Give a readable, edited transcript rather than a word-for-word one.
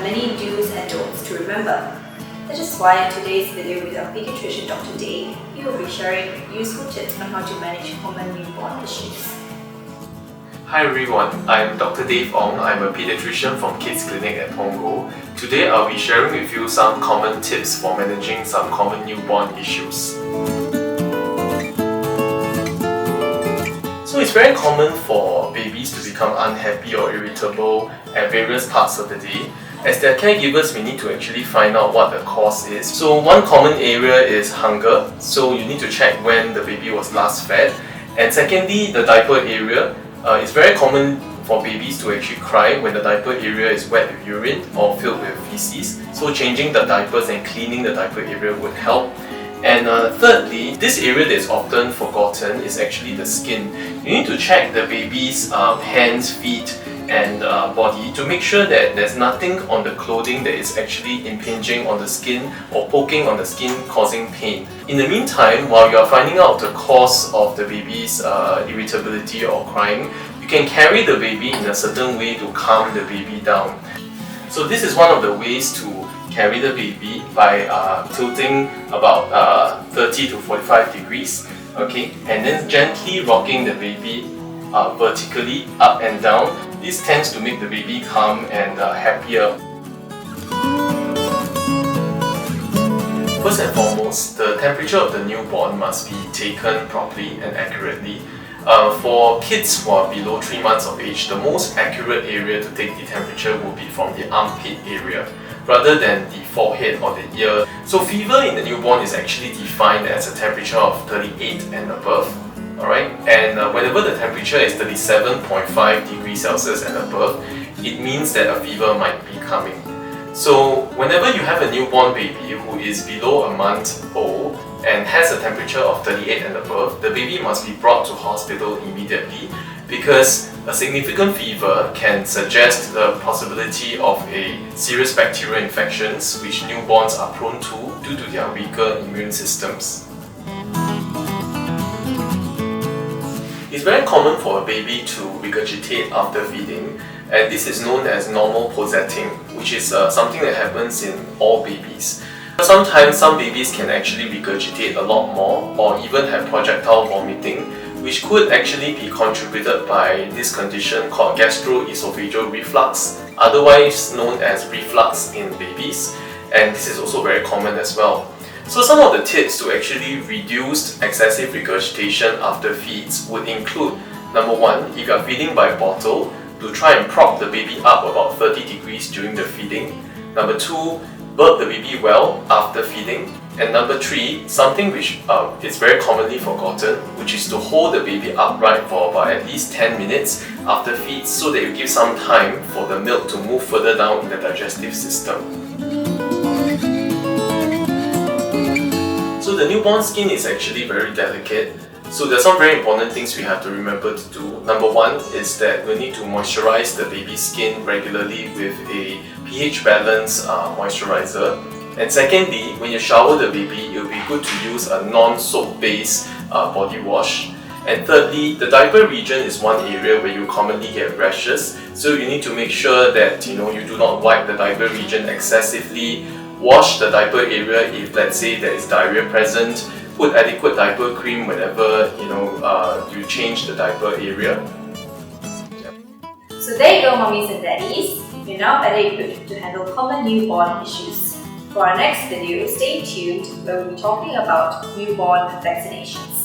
many do's and don'ts to remember. That is why in today's video with our paediatrician Dr. Dave, he will be sharing useful tips on how to manage common newborn issues. Hi everyone, I'm Dr. Dave Ong. I'm a paediatrician from Kids Clinic at Punggol. Today I'll be sharing with you some common tips for managing some common newborn issues. So it's very common for babies to become unhappy or irritable at various parts of the day. As their caregivers, we need to actually find out what the cause is. So one common area is hunger. So you need to check when the baby was last fed. And secondly, the diaper area. It's very common for babies to actually cry when the diaper area is wet with urine or filled with feces. So changing the diapers and cleaning the diaper area would help. And thirdly, this area that is often forgotten is actually the skin. You need to check the baby's hands, feet and body to make sure that there's nothing on the clothing that is actually impinging on the skin or poking on the skin causing pain. In the meantime, while you are finding out the cause of the baby's irritability or crying, you can carry the baby in a certain way to calm the baby down. So this is one of the ways to carry the baby by tilting about 30 to 45 degrees, okay, and then gently rocking the baby vertically up and down. This tends to make the baby calm and happier. First and foremost, the temperature of the newborn must be taken properly and accurately. For kids who are below 3 months of age, the most accurate area to take the temperature will be from the armpit area, rather than the forehead or the ear. So fever in the newborn is actually defined as a temperature of 38 and above. Alright, and whenever the temperature is 37.5 degrees Celsius and above, it means that a fever might be coming. So whenever you have a newborn baby who is below a month old and has a temperature of 38 and above, the baby must be brought to hospital immediately, because a significant fever can suggest the possibility of a serious bacterial infections which newborns are prone to due to their weaker immune systems. It's very common for a baby to regurgitate after feeding, and this is known as normal posetting, which is something that happens in all babies. Sometimes some babies can actually regurgitate a lot more or even have projectile vomiting, which could actually be contributed by this condition called gastroesophageal reflux, otherwise known as reflux in babies, and this is also very common as well. So some of the tips to actually reduce excessive regurgitation after feeds would include: number one, if you are feeding by bottle, to try and prop the baby up about 30 degrees during the feeding. Number two, burp the baby well after feeding. And number three, something which is very commonly forgotten, which is to hold the baby upright for about at least 10 minutes after feeds, so that you give some time for the milk to move further down in the digestive system. So the newborn skin is actually very delicate. So there are some very important things we have to remember to do. Number one is that we need to moisturize the baby's skin regularly with a pH balance moisturizer. And secondly, when you shower the baby, it will be good to use a non-soap based body wash. And thirdly, the diaper region is one area where you commonly get rashes. So you need to make sure that you do not wipe the diaper region excessively. Wash the diaper area if, let's say, there is diarrhea present. Put adequate diaper cream whenever you change the diaper area. So there you go, mummies and daddies. You're now better equipped to handle common newborn issues. For our next video, stay tuned where we'll be talking about newborn vaccinations.